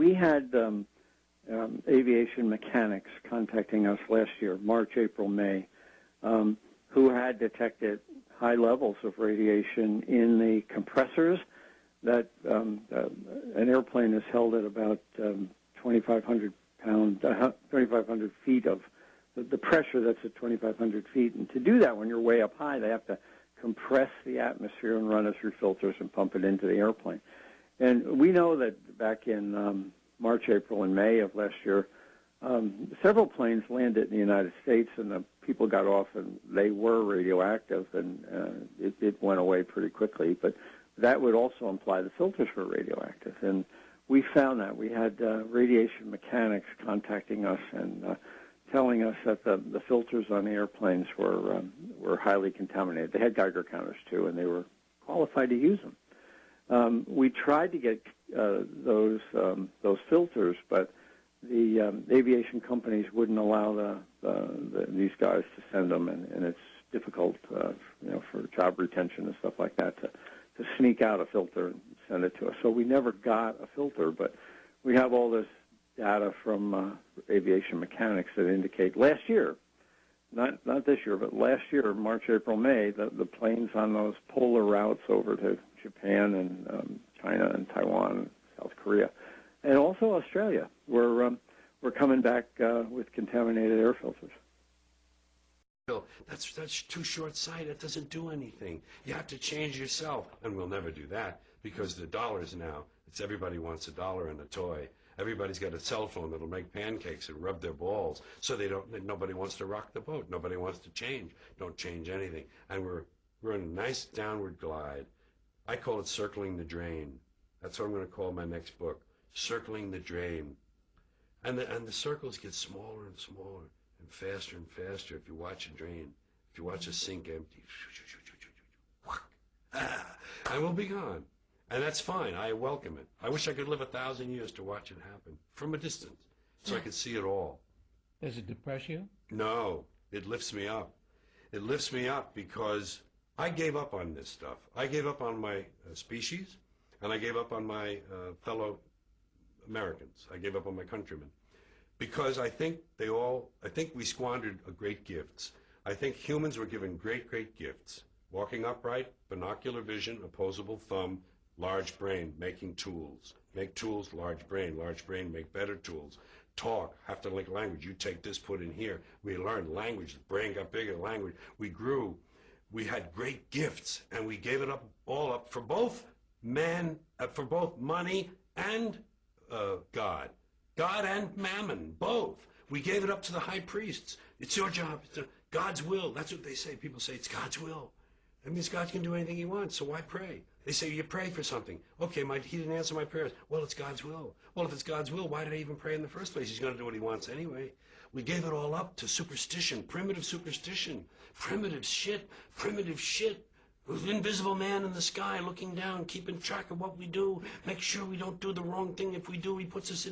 we had aviation mechanics contacting us last year, March, April, May, who had detected high levels of radiation in the compressors that an airplane is held at about 2,500 feet of the pressure that's at 2,500 feet. And to do that, when you're way up high, they have to compress the atmosphere and run it through filters and pump it into the airplane. And we know that back in March, April, and May of last year, several planes landed in the United States, and the people got off, and they were radioactive, and it went away pretty quickly. But that would also imply the filters were radioactive. And we found that. We had radiation mechanics contacting us and telling us that the filters on the airplanes were highly contaminated. They had Geiger counters, too, and they were qualified to use them. We tried to get those filters, but the aviation companies wouldn't allow these guys to send them, and it's difficult, for job retention and stuff like that to sneak out a filter and send it to us. So we never got a filter, but we have all this data from aviation mechanics that indicate last year, not this year, but last year, March, April, May, the planes on those polar routes over to Japan and China and Taiwan and South Korea, and also Australia, we're coming back with contaminated air filters. That's too short-sighted. It doesn't do anything. You have to change yourself, and we'll never do that because the dollars now. It's everybody wants $1 and a toy. Everybody's got a cell phone that'll make pancakes and rub their balls, so nobody wants to rock the boat. Nobody wants to change. Don't change anything, and we're in a nice downward glide. I call it circling the drain. That's what I'm going to call my next book, Circling the Drain. And the circles get smaller and smaller and faster if you watch a drain, if you watch a sink empty, and we'll be gone. And that's fine. I welcome it. I wish I could live 1,000 years to watch it happen from a distance so I could see it all. Does it depress you? No, it lifts me up. It lifts me up because I gave up on this stuff. I gave up on my species, and I gave up on my fellow Americans. I gave up on my countrymen. Because I think we squandered great gifts. I think humans were given great, great gifts. Walking upright, binocular vision, opposable thumb, large brain, making tools. Make tools, large brain, make better tools. Talk, have to link language. You take this, put in here. We learned language, the brain got bigger, language. We grew. We had great gifts, and we gave it all up for both money and God. God and mammon, both. We gave it up to the high priests. It's your job. It's God's will. That's what they say. People say it's God's will. That means God can do anything he wants, so why pray? They say you pray for something. Okay, he didn't answer my prayers. Well, it's God's will. Well, if it's God's will, why did I even pray in the first place? He's going to do what he wants anyway. We gave it all up to superstition, primitive superstition, primitive shit. Invisible man in the sky looking down, keeping track of what we do, make sure we don't do the wrong thing. If we do, he puts us in